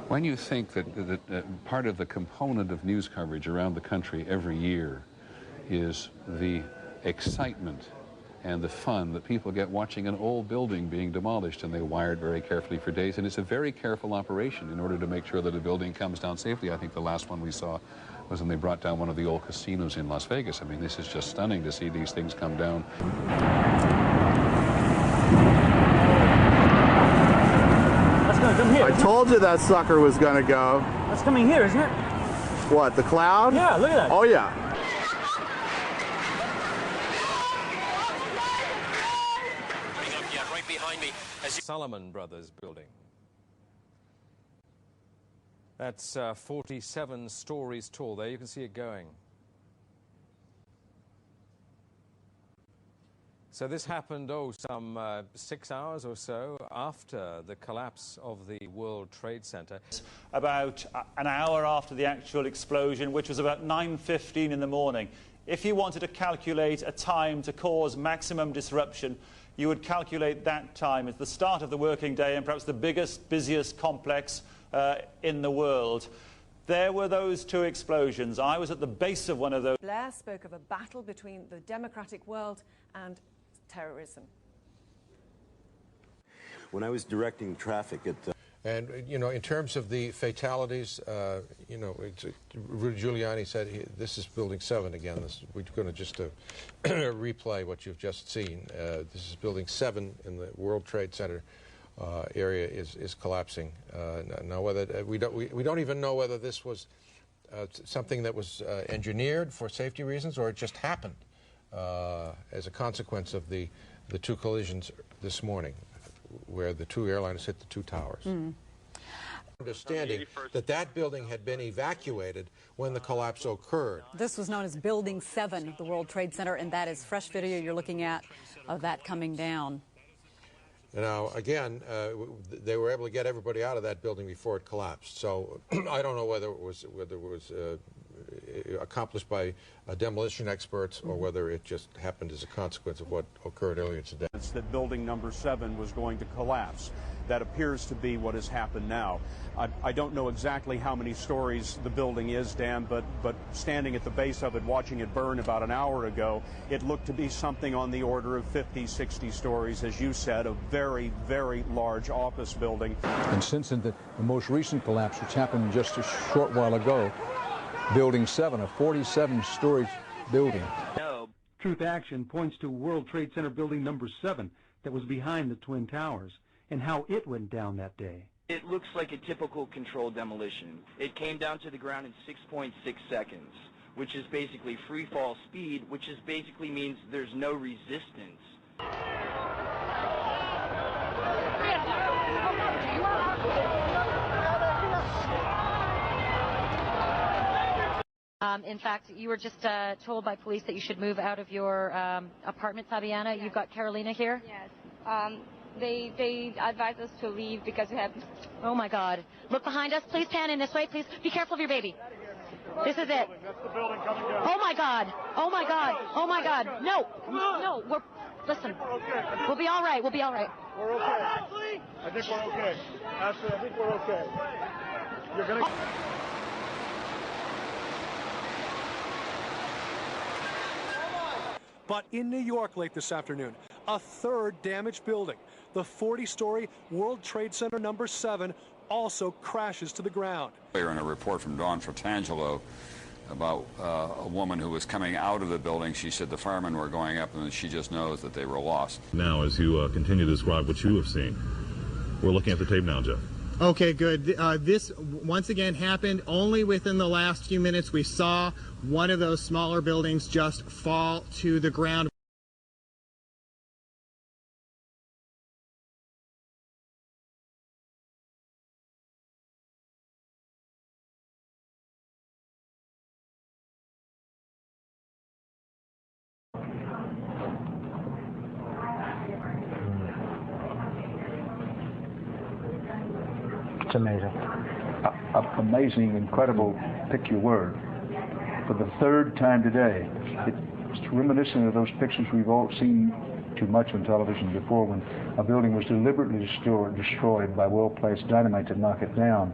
When you think that part of the component of news coverage around the country every year is the excitement and the fun that people get watching an old building being demolished, and they wire it very carefully for days, and it's a very careful operation in order to make sure that a building comes down safely. I think the last one we saw was when they brought down one of the old casinos in Las Vegas. I mean, this is just stunning to see these things come down. That's gonna come here. I told you that sucker was gonna go. That's coming here, isn't it? What, the cloud? Yeah, look at that. Oh, yeah. Right behind me. Salomon Brothers building. That's 47 stories tall. There you can see it going. So this happened, some 6 hours or so after the collapse of the World Trade Center. About an hour after the actual explosion, which was about 9:15 in the morning. If you wanted to calculate a time to cause maximum disruption, you would calculate that time as the start of the working day and perhaps the biggest, busiest complex in the world. There were those two explosions. I was at the base of one of those. Blair spoke of a battle between the democratic world and terrorism. When I was directing traffic at... And, you know, in terms of the fatalities, you know, Rudy Giuliani said this is Building 7 again. We're going to just replay what you've just seen. This is Building 7 in the World Trade Center area is collapsing. Now, whether we don't even know whether this was something that was engineered for safety reasons or it just happened as a consequence of the two collisions this morning, where the two airliners hit the two towers. Understanding that building had been evacuated when the collapse occurred. This was known as Building 7 of the World Trade Center, and that is fresh video you're looking at of that coming down. Now, again, they were able to get everybody out of that building before it collapsed. So I don't know whether it was accomplished by demolition experts or whether it just happened as a consequence of what occurred earlier today. That building number 7 was going to collapse. That appears to be what has happened now. I don't know exactly how many stories the building is, Dan, but standing at the base of it, watching it burn about an hour ago, it looked to be something on the order of 50, 60 stories, as you said, a very, very large office building. And since the most recent collapse, which happened just a short while ago, Building 7, a 47-story building. Truth Action points to World Trade Center Building number 7 that was behind the Twin Towers and how it went down that day. It looks like a typical controlled demolition. It came down to the ground in 6.6 seconds, which is basically free fall speed, which is basically means there's no resistance. In fact, you were just told by police that you should move out of your apartment, Fabiana. Yes. You've got Carolina here? Yes. They advised us to leave because we have... Oh, my God. Look behind us. Please pan in this way. Please be careful of your baby. This is it. That's the building coming down. Oh, my God. Oh, my God. Oh, my God. No. No. Listen. We'll be all right. We'll be all right. We're okay. I think we're okay. Ashley, I think we're okay. You're going to... But in New York late this afternoon, a third damaged building, the 40-story World Trade Center number 7, also crashes to the ground. Earlier in a report from Dawn Fratangelo about a woman who was coming out of the building, she said the firemen were going up and she just knows that they were lost. Now, as you continue to describe what you have seen, we're looking at the tape now, Jeff. Okay, good. This, once again, happened only within the last few minutes. We saw one of those smaller buildings just fall to the ground. It's amazing. Amazing, incredible, pick your word. For the third time today, it's reminiscent of those pictures we've all seen too much on television before when a building was deliberately destroyed by well-placed dynamite to knock it down.